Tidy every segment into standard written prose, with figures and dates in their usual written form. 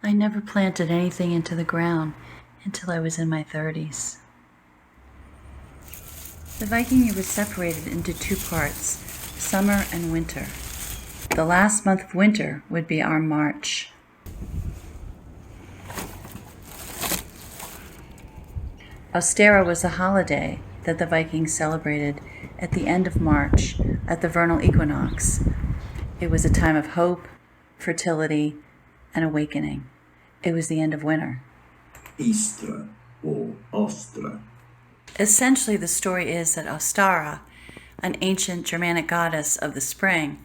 I never planted anything into the ground until I was in my 30s. The Viking year was separated into two parts, summer and winter. The last month of winter would be our March. Ostara was a holiday that the Vikings celebrated at the end of March at the vernal equinox. It was a time of hope, fertility, and awakening. It was the end of winter. Istra or Ostra. Essentially, the story is that Ostara, an ancient Germanic goddess of the spring,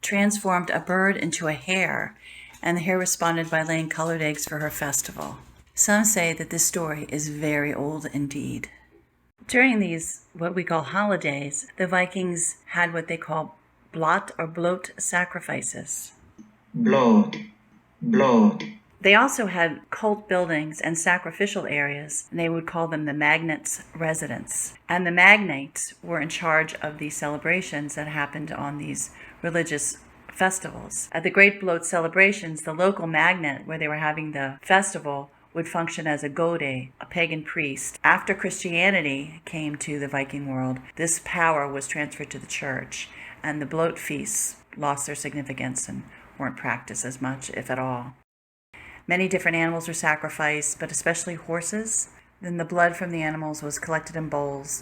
transformed a bird into a hare, and the hare responded by laying colored eggs for her festival. Some say that this story is very old indeed. During these, what we call holidays, the Vikings had what they call blot or bloat sacrifices. Blood. They also had cult buildings and sacrificial areas, and they would call them the magnates' residence. And the magnates were in charge of these celebrations that happened on these religious festivals. At the Great Bloat celebrations, the local magnate where they were having the festival would function as a gode, a pagan priest. After Christianity came to the Viking world, this power was transferred to the church, and the bloat feasts lost their significance and weren't practiced as much, if at all. Many different animals were sacrificed, but especially horses. Then the blood from the animals was collected in bowls,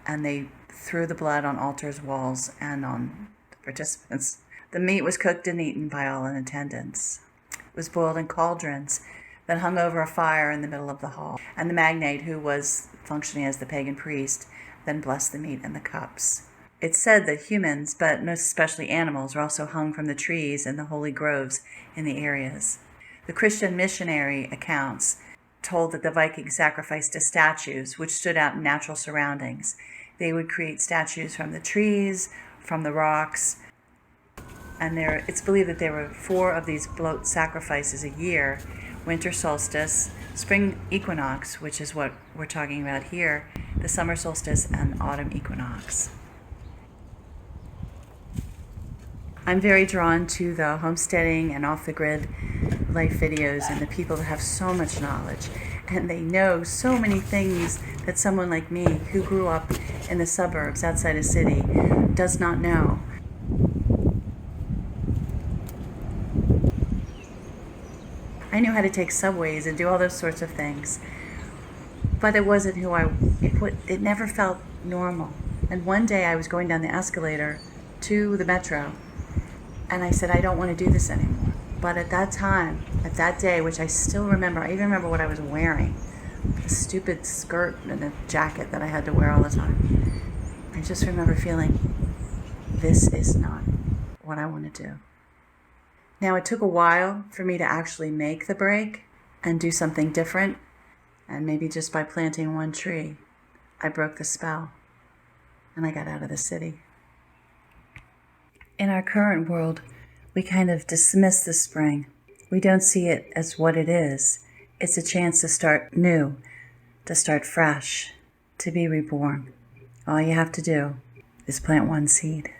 and they threw the blood on altars, walls, and on the participants. The meat was cooked and eaten by all in attendance. It was boiled in cauldrons that hung over a fire in the middle of the hall. And the magnate, who was functioning as the pagan priest, then blessed the meat in the cups. It's said that humans, but most especially animals, were also hung from the trees in the holy groves in the areas. The Christian missionary accounts told that the Vikings sacrificed to statues which stood out in natural surroundings. They would create statues from the trees, from the rocks, and it's believed that there were 4 of these bloat sacrifices a year: winter solstice, spring equinox, which is what we're talking about here, the summer solstice, and autumn equinox. I'm very drawn to the homesteading and off-the-grid life videos and the people that have so much knowledge, and they know so many things that someone like me, who grew up in the suburbs outside a city, does not know. I knew how to take subways and do all those sorts of things, but it wasn't it never felt normal. And one day I was going down the escalator to the metro, and I said, I don't want to do this anymore. But at that time, at that day, which I still remember, I even remember what I was wearing, a stupid skirt and a jacket that I had to wear all the time. I just remember feeling, this is not what I want to do. Now, it took a while for me to actually make the break and do something different, and maybe just by planting one tree, I broke the spell, and I got out of the city. In our current world, we kind of dismiss the spring. We don't see it as what it is. It's a chance to start new, to start fresh, to be reborn. All you have to do is plant one seed.